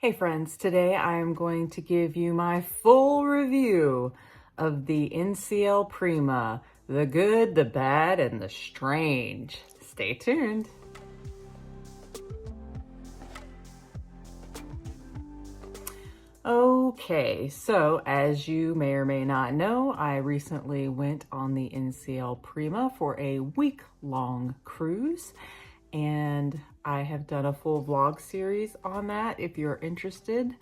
Hey friends, today I am going to give you my full review of the NCL Prima, the good, the bad, and the strange. Stay tuned. Okay, so as you may or may not know, I recently went on the NCL Prima for a week-long cruise, and I have done a full vlog series on that if you're interested.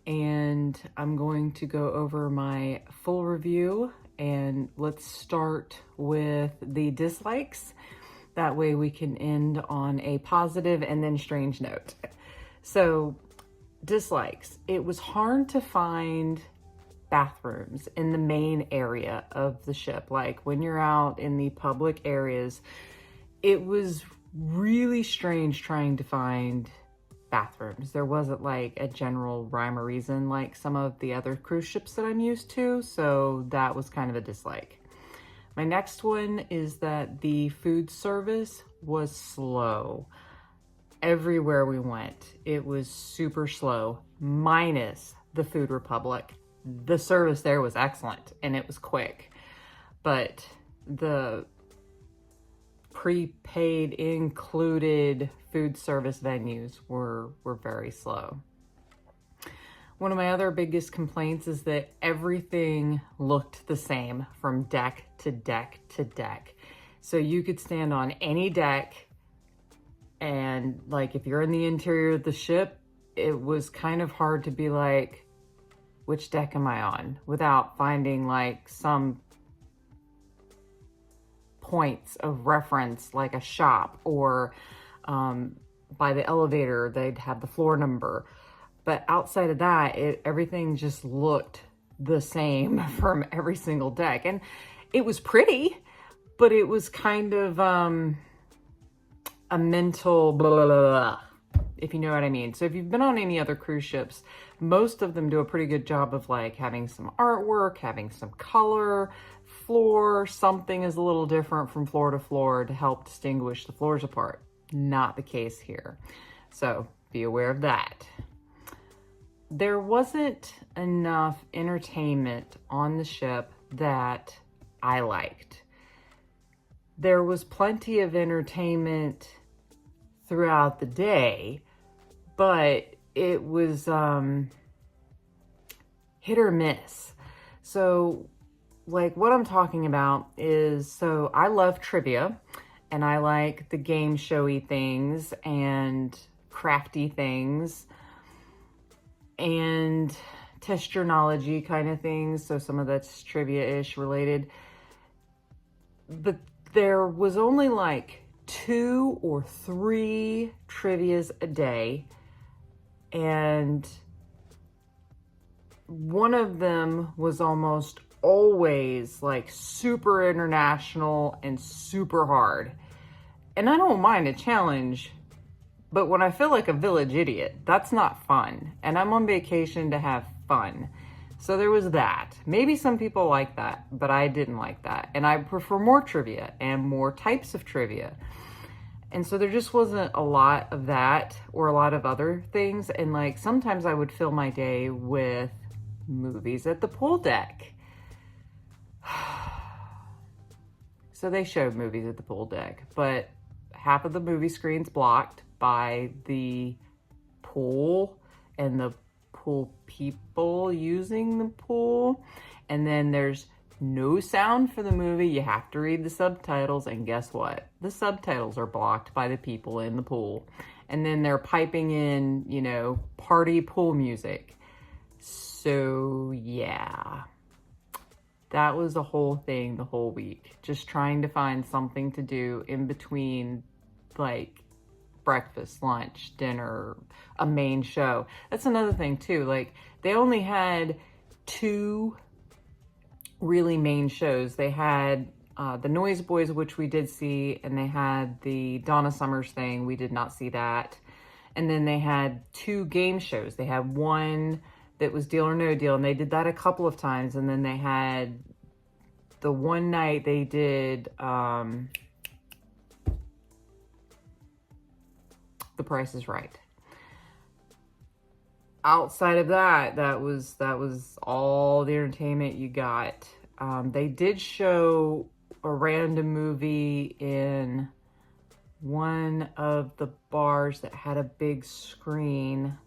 And I'm going to go over my full review, and let's start with the dislikes. That way we can end on a positive and then strange note. So, dislikes. It was hard to find bathrooms in the main area of the ship. Like when you're out in the public areas, it was really strange trying to find bathrooms. There wasn't like a general rhyme or reason like some of the other cruise ships that I'm used to, so that was kind of a dislike. My next one is that the food service was slow. Everywhere we went, it was super slow, minus the Food Republic. The service there was excellent and it was quick, but the prepaid included food service venues were very slow. One of my other biggest complaints is that everything looked the same from deck to deck to deck. So you could stand on any deck, and like if you're in the interior of the ship, it was kind of hard to be like, which deck am I on, without finding like some points of reference like a shop, or by the elevator they'd have the floor number. But outside of that, everything just looked the same from every single deck. And it was pretty, but it was kind of a mental blah, blah, blah, blah, if you know what I mean. So if you've been on any other cruise ships, most of them do a pretty good job of like having some artwork, having some color. Floor, something is a little different from floor to floor to help distinguish the floors apart. Not the case here. So be aware of that. There wasn't enough entertainment on the ship that I liked. There was plenty of entertainment throughout the day, but it was hit or miss. So like what I'm talking about is, so I love trivia and I like the game showy things and crafty things and test your knowledge-y kind of things. So some of that's trivia-ish related. But there was only like 2 or 3 trivias a day, and one of them was almost always like super international and super hard. And I don't mind a challenge, but when I feel like a village idiot, that's not fun. And I'm on vacation to have fun. So there was that. Maybe some people like that, but I didn't like that. And I prefer more trivia and more types of trivia. And so there just wasn't a lot of that or a lot of other things. And like sometimes I would fill my day with movies at the pool deck. So they showed movies at the pool deck, but half of the movie screen's blocked by the pool and the pool people using the pool. And then there's no sound for the movie. You have to read the subtitles, and guess what? The subtitles are blocked by the people in the pool. And then they're piping in, you know, party pool music. So yeah, that was the whole thing the whole week. Just trying to find something to do in between, like breakfast, lunch, dinner, a main show. That's another thing too. Like they only had 2 really main shows. They had the Noise Boys, which we did see, and they had the Donna Summers thing. We did not see that. And then they had 2 game shows. They had one that was Deal or No Deal, and they did that a couple of times. And then they had the one night they did The Price is Right. outside of that, that was all the entertainment you got. They did show a random movie in one of the bars that had a big screen.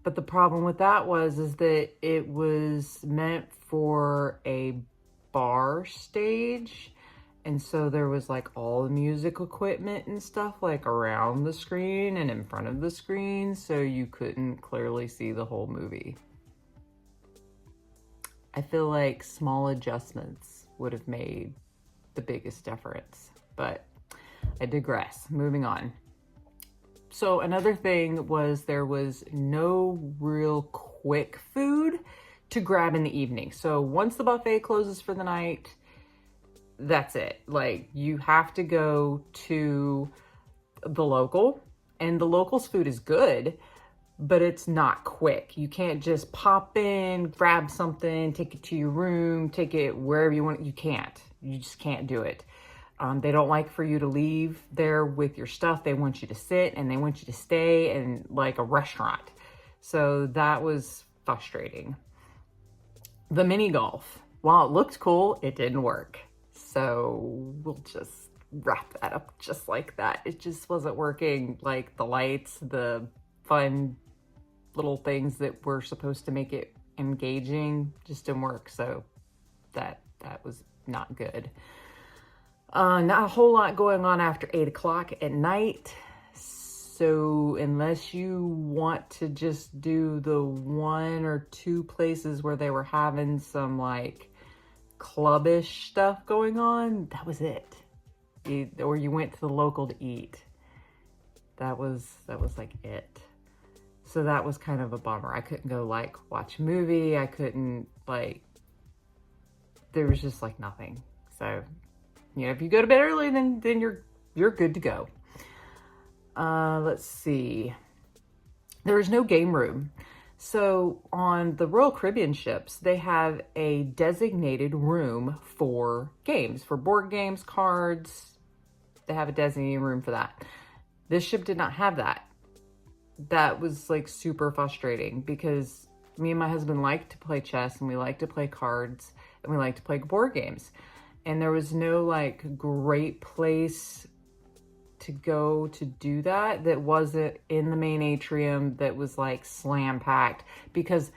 But the problem with that is that it was meant for a bar stage. And so there was like all the music equipment and stuff like around the screen and in front of the screen. So you couldn't clearly see the whole movie. I feel like small adjustments would have made the biggest difference, but I digress. Moving on. So another thing was there was no real quick food to grab in the evening. So once the buffet closes for the night, that's it. Like, you have to go to the local, and the local's food is good, but it's not quick. You can't just pop in, grab something, take it to your room, take it wherever you want. You can't. You just can't do it. They don't like for you to leave there with your stuff. They want you to sit and they want you to stay in like a restaurant. So that was frustrating. The mini golf, while it looked cool, it didn't work. So we'll just wrap that up just like that. It just wasn't working. Like the lights, the fun little things that were supposed to make it engaging just didn't work. So that was not good. Not a whole lot going on after 8 o'clock at night. So unless you want to just do the 1 or 2 places where they were having some like clubbish stuff going on, that was it. Or you went to the local to eat. That was like it. So that was kind of a bummer. I couldn't go like watch a movie. I couldn't like, there was just like nothing. So, you know, if you go to bed early, then you're good to go. Let's see. There is no game room. So on the Royal Caribbean ships, they have a designated room for games, for board games, cards. They have a designated room for that. This ship did not have that. That was like super frustrating because me and my husband like to play chess and we like to play cards and we like to play board games. And there was no like great place to go to do that wasn't in the main atrium that was like slam packed, because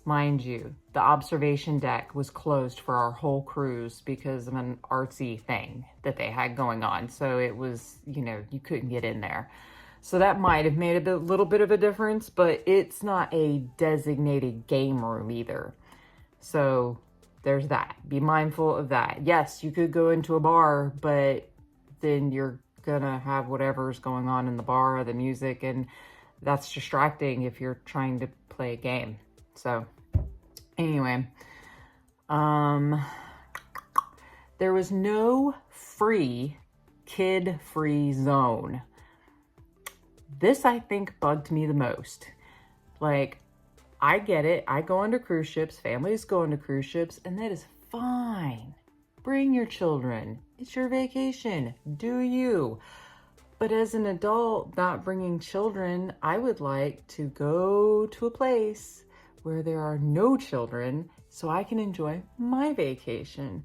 mind you, the observation deck was closed for our whole cruise because of an artsy thing that they had going on. So it was, you know, you couldn't get in there. So that might have made a little bit of a difference, but it's not a designated game room either. So there's that. Be mindful of that. Yes, you could go into a bar, but then you're gonna have whatever's going on in the bar, the music, and that's distracting if you're trying to play a game. So anyway, there was no free kid-free zone. This, I think, bugged me the most. Like, I get it. I go onto cruise ships, families go onto cruise ships, and that is fine. Bring your children. It's your vacation. Do you? But as an adult not bringing children, I would like to go to a place where there are no children so I can enjoy my vacation.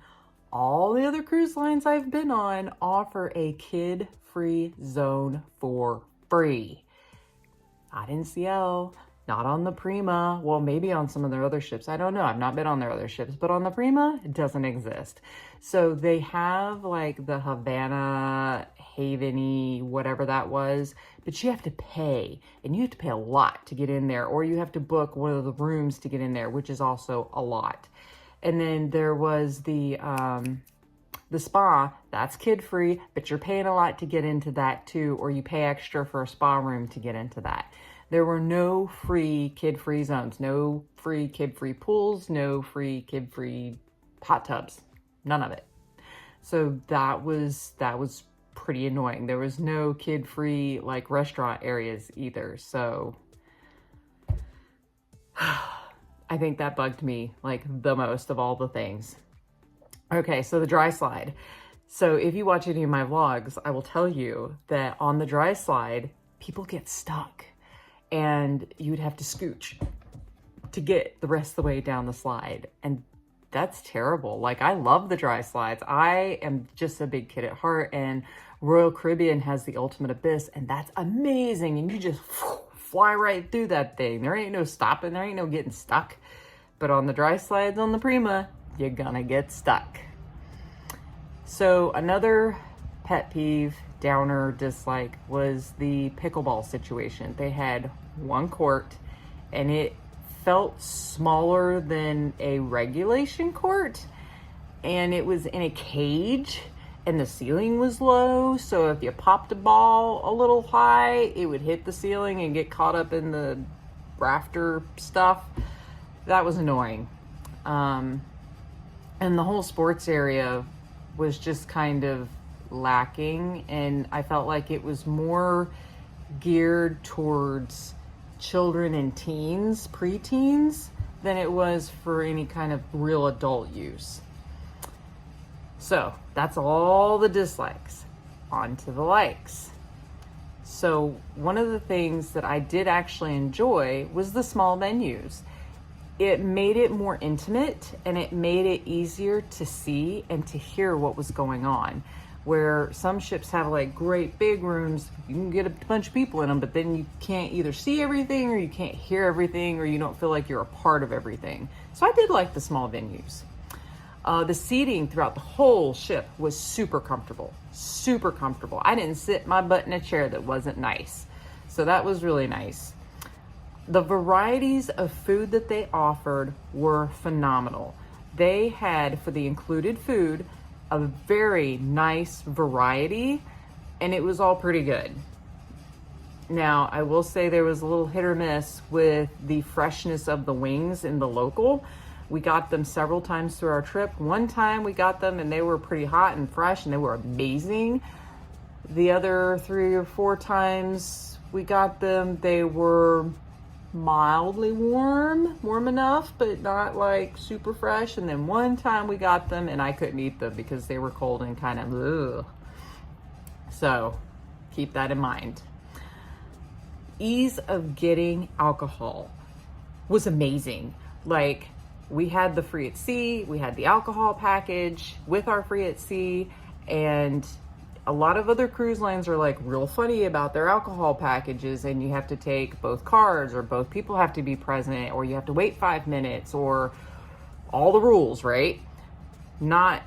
All the other cruise lines I've been on offer a kid-free zone for free. Not NCL, not on the Prima. Well, maybe on some of their other ships. I don't know. I've not been on their other ships, but on the Prima, it doesn't exist. So they have like the Havana, Haven-y, whatever that was, but you have to pay, and you have to pay a lot to get in there, or you have to book one of the rooms to get in there, which is also a lot. And then there was the spa, that's kid-free, but you're paying a lot to get into that too, or you pay extra for a spa room to get into that. There were no free kid-free zones, no free kid-free pools, no free kid-free hot tubs, none of it. So that was pretty annoying. There was no kid-free like restaurant areas either. So I think that bugged me like the most of all the things. Okay, so the dry slide. So if you watch any of my vlogs, I will tell you that on the dry slide, people get stuck. and you'd have to scooch to get the rest of the way down the slide. And that's terrible. Like, I love the dry slides. I am just a big kid at heart, and Royal Caribbean has the Ultimate Abyss, and that's amazing. And you just fly right through that thing. There ain't no stopping. There ain't no getting stuck. But on the dry slides on the Prima, you're gonna get stuck. So another pet peeve, downer, dislike was the pickleball situation. They had one court, and it felt smaller than a regulation court, and it was in a cage, and the ceiling was low, so if you popped a ball a little high, it would hit the ceiling and get caught up in the rafter stuff. That was annoying. And the whole sports area was just kind of lacking, and I felt like it was more geared towards children and teens, preteens, than it was for any kind of real adult use. So that's all the dislikes. On to the likes. So one of the things that I did actually enjoy was the small venues. It made it more intimate, and it made it easier to see and to hear what was going on. Where some ships have like great big rooms, you can get a bunch of people in them, but then you can't either see everything, or you can't hear everything, or you don't feel like you're a part of everything. So I did like the small venues. The seating throughout the whole ship was super comfortable, super comfortable. I didn't sit my butt in a chair that wasn't nice. So that was really nice. The varieties of food that they offered were phenomenal. They had, for the included food, a very nice variety, and it was all pretty good. Now, I will say there was a little hit or miss with the freshness of the wings in the local. We got them several times through our trip. One time we got them and they were pretty hot and fresh, and they were amazing. The other 3 or 4 times we got them, they were mildly warm enough, but not like super fresh. And then one time we got them and I couldn't eat them because they were cold and kind of ugh. So keep that in mind. Ease of getting alcohol was amazing. Like, we had the free at sea, we had the alcohol package with our free at sea, and a lot of other cruise lines are like real funny about their alcohol packages, and you have to take both cards, or both people have to be present, or you have to wait 5 minutes, or all the rules, right? Not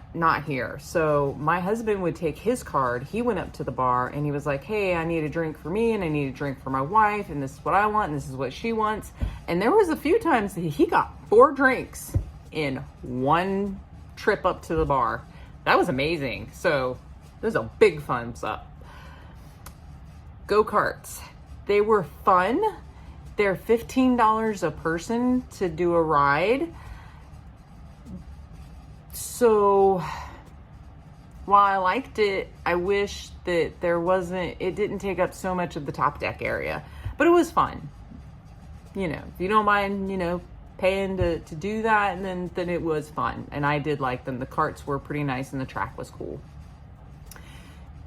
here. So my husband would take his card. He went up to the bar and he was like, hey, I need a drink for me, and I need a drink for my wife, and this is what I want, and this is what she wants. And there was a few times that he got 4 drinks in one trip up to the bar. That was amazing. So there's a big thumbs up. Go-karts. They were fun. They're $15 a person to do a ride. So while I liked it, I wish that it didn't take up so much of the top deck area, but it was fun. You know, if you don't mind, paying to do that, and then it was fun. And I did like them. The carts were pretty nice and the track was cool.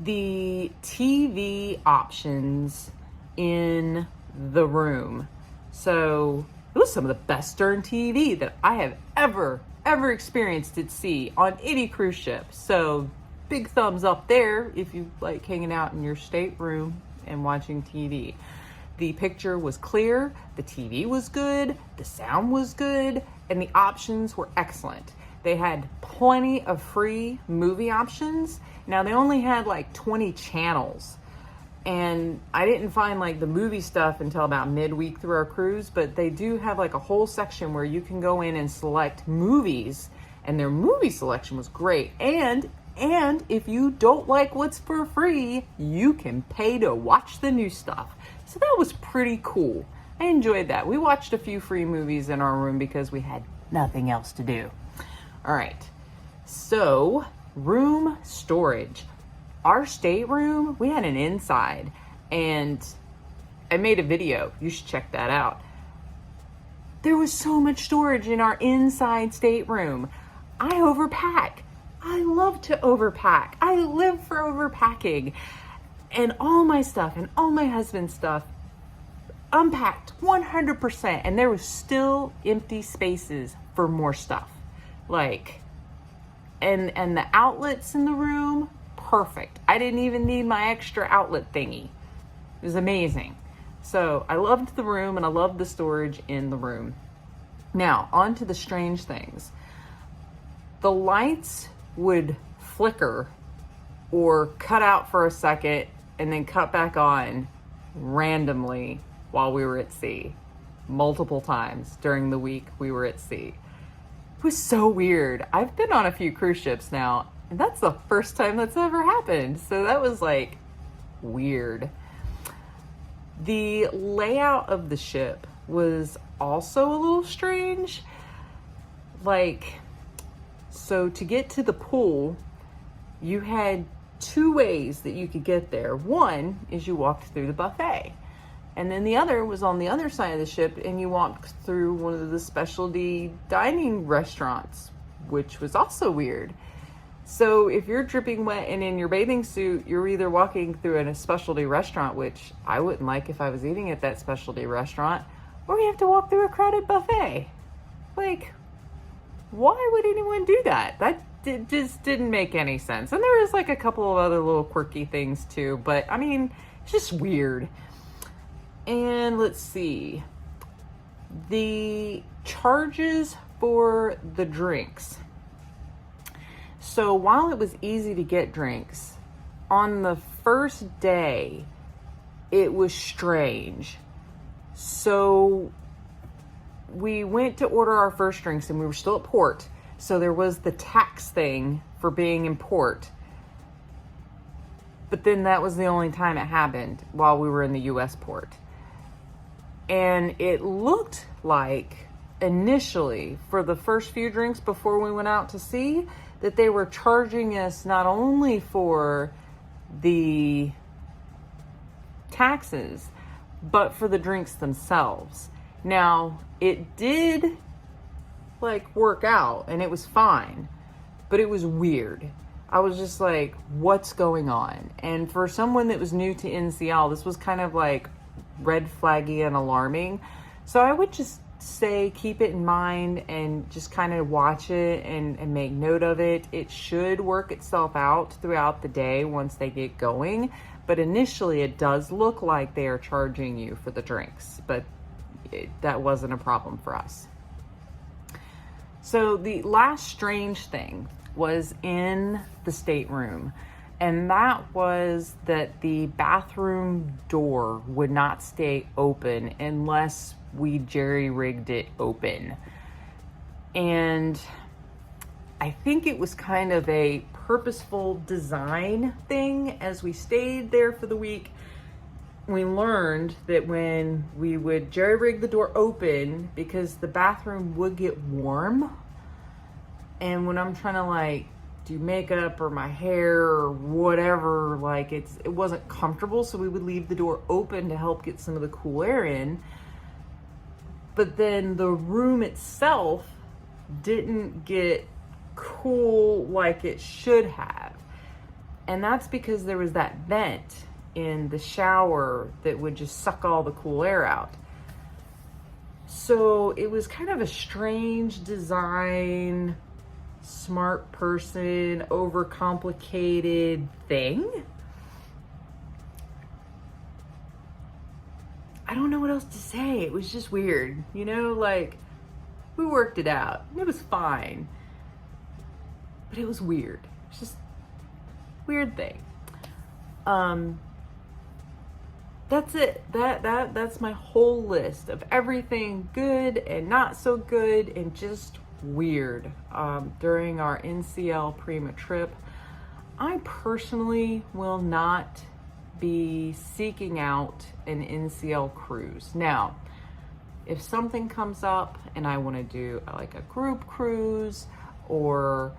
The TV options in the room. So it was some of the best darn TV that I have ever experienced at sea on any cruise ship. So big thumbs up there if you like hanging out in your stateroom and watching TV. The picture was clear, the TV was good, the sound was good, and the options were excellent. They had plenty of free movie options. Now, they only had like 20 channels, and I didn't find like the movie stuff until about midweek through our cruise, but they do have like a whole section where you can go in and select movies, and their movie selection was great. And if you don't like what's for free, you can pay to watch the new stuff. So that was pretty cool. I enjoyed that. We watched a few free movies in our room because we had nothing else to do. All right, so room storage. Our stateroom, we had an inside, and I made a video. You should check that out. There was so much storage in our inside stateroom. I overpack. I love to overpack. I live for overpacking. And all my stuff and all my husband's stuff, unpacked 100%, and there was still empty spaces for more stuff. Like, and the outlets in the room, perfect. I didn't even need my extra outlet thingy. It was amazing. So I loved the room and I loved the storage in the room. Now, on to the strange things. The lights would flicker or cut out for a second and then cut back on randomly while we were at sea. Multiple times during the week we were at sea. It was so weird. I've been on a few cruise ships now, and that's the first time that's ever happened. So that was like weird. The layout of the ship was also a little strange. Like, so to get to the pool, you had two ways that you could get there. One is you walked through the buffet. And then the other was on the other side of the ship, and you walked through one of the specialty dining restaurants, which was also weird. So if you're dripping wet and in your bathing suit, you're either walking through a specialty restaurant, which I wouldn't like if I was eating at that specialty restaurant, or you have to walk through a crowded buffet. Like, why would anyone do that? That just didn't make any sense. And there was like a couple of other little quirky things too, but I mean, it's just weird. And let's see, the charges for the drinks. So while it was easy to get drinks, on the first day, it was strange. So we went to order our first drinks and we were still at port. So there was the tax thing for being in port. But then that was the only time it happened while we were in the US port. And it looked like initially for the first few drinks before we went out to sea that they were charging us not only for the taxes, but for the drinks themselves. Now, it did like work out and it was fine, but it was weird. I was just like, what's going on? And for someone that was new to NCL, this was kind of like red flaggy and alarming. So I would just say keep it in mind and just kind of watch it and make note of it. It should work itself out throughout the day once they get going. But initially it does look like they are charging you for the drinks, but that wasn't a problem for us. So the last strange thing was in the stateroom. And that was that the bathroom door would not stay open unless we jerry-rigged it open. And I think it was kind of a purposeful design thing. As we stayed there for the week, we learned that when we would jerry-rig the door open, because the bathroom would get warm, and when I'm trying to like do makeup or my hair or whatever, like it wasn't comfortable, so we would leave the door open to help get some of the cool air in. But then the room itself didn't get cool like it should have. And that's because there was that vent in the shower that would just suck all the cool air out. So it was kind of a strange design, smart person, overcomplicated thing. I don't know what else to say. It was just weird, you know, like we worked it out. It was fine, but it was weird. It's just weird thing. That's it. That's my whole list of everything good and not so good and just weird during our NCL Prima trip. I personally will not be seeking out an NCL cruise. Now, if something comes up and I want to do like a group cruise, or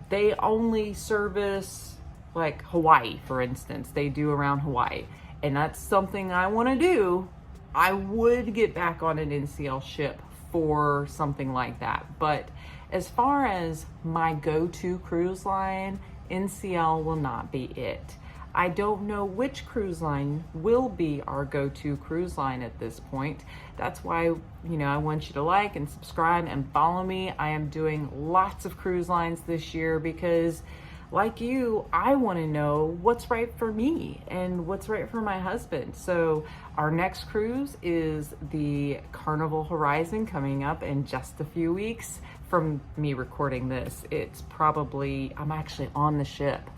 they only service like Hawaii, for instance, they do around Hawaii, and that's something I want to do, I would get back on an NCL ship for something like that. But as far as my go-to cruise line, NCL will not be it. I don't know which cruise line will be our go-to cruise line at this point. That's why, I want you to like and subscribe and follow me. I am doing lots of cruise lines this year because, like you, I want to know what's right for me and what's right for my husband. So our next cruise is the Carnival Horizon, coming up in just a few weeks from me recording this. I'm actually on the ship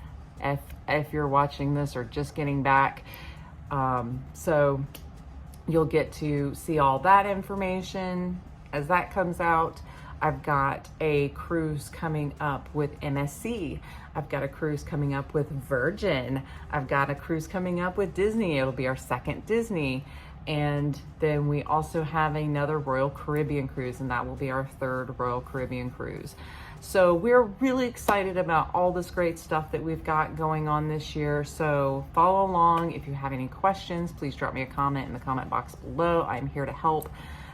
if you're watching this or just getting back. So you'll get to see all that information as that comes out. I've got a cruise coming up with MSC. I've got a cruise coming up with Virgin. I've got a cruise coming up with Disney. It'll be our second Disney. And then we also have another Royal Caribbean cruise, and that will be our third Royal Caribbean cruise. So we're really excited about all this great stuff that we've got going on this year. So follow along. If you have any questions, please drop me a comment in the comment box below. I'm here to help.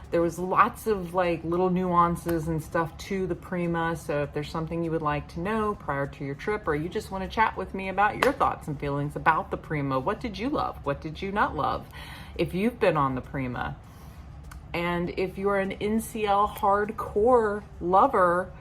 There was lots of little nuances and stuff to the Prima. So if there's something you would like to know prior to your trip, or you just want to chat with me about your thoughts and feelings about the Prima, what did you love? What did you not love? If you've been on the Prima, and if you're an NCL hardcore lover,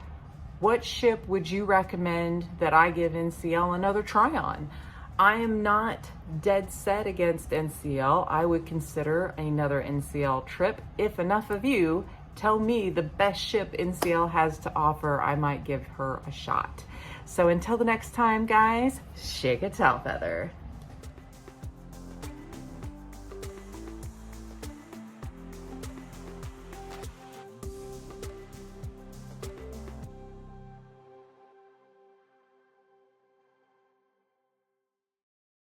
what ship would you recommend that I give NCL another try on? I am not dead set against NCL. I would consider another NCL trip. If enough of you tell me the best ship NCL has to offer, I might give her a shot. So until the next time, guys, shake a tail feather.